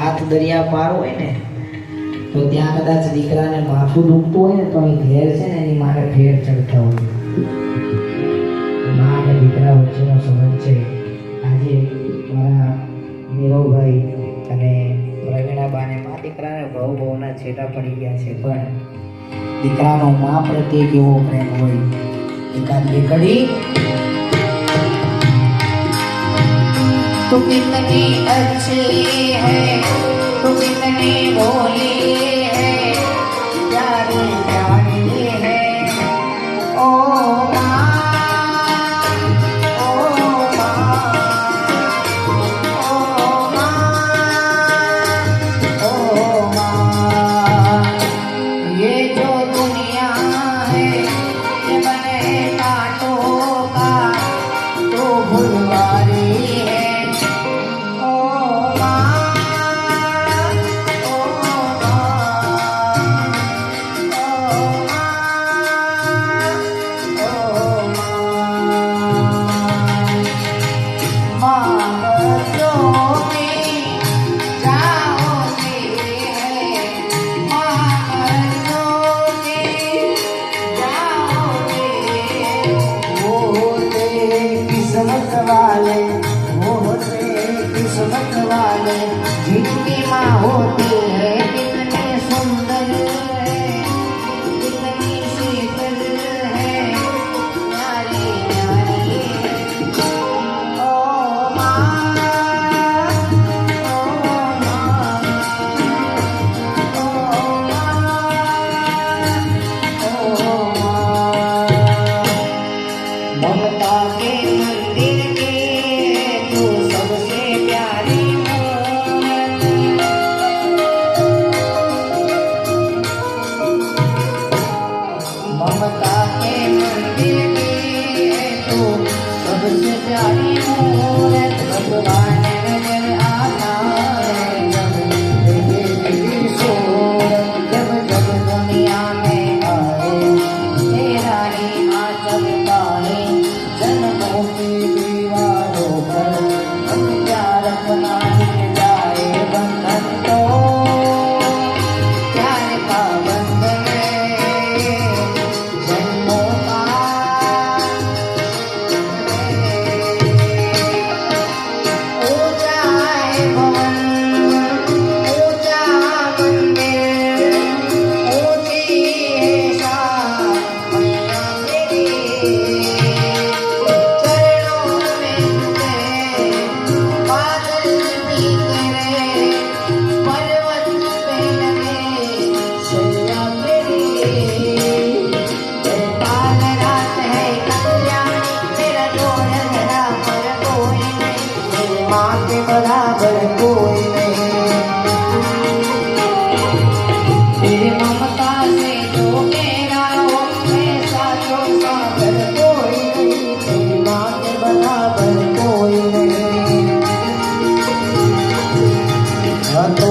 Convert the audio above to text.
હાથ દરિયા પાર હોય ને તો ત્યાં કદાચ દીકરાને માથું દુખતું હોય ને તો અહીં ઘેર છે ને એની માને ફેર ચડતા હોય. મા અને દીકરા વચ્ચેનો સંબંધ છે. આજે મારા નીરવભાઈ અને પ્રવીણાબાને મા દીકરાને બહુના છેટા પડી ગયા છે, પણ દીકરાનો મા પ્રત્યે કેવો પ્રેમ હોય. એકાદ બે કડી. तू कितनी अच्छी है, तू कितनी भोली है, प्यारी प्यारी है ओ माँ, ओ माँ, ओ माँ, ओ माँ. ये जो दुनिया है ये बने कांटों का, तू भुलवारी है. किस्मत वाले वो होते किस्मत वाले जिनकी माँ होती है कितनी सुंदर है, कितनी शीतल है, प्यारी प्यारी ओ माँ, ओ माँ, ओ माँ. ममता के मंदिर के तू सबसे प्यारी ममता के मंदिर के तू सबसे प्यारी मूरत. भगवान नजर आता है जब देखे तेरी सूरत, जब जब दुनिया में आए तेरा ही आंचल पाए. जन्मों की दीवारों पर हम प्यार अपना लिख जाए. बंधन तो प्यार का बंधन है, जन्मों का. ऊंचा है भवन, ऊंचा मंदिर, ऊंची है शान मैया तेरी. चरणों में झुके बादल भी तेरे, पर्वत पे लगे शैया तेरी. काल रात है कल्याणी, तेरा जोड़ धरा पर कोई नहीं, तेरी माँ के बराबर कोई नहीं. तेरी ममता से जो मेरा हो ऐसा तो सागर कोई नहीं, तेरी माँ के बराबर कोई नहीं. तो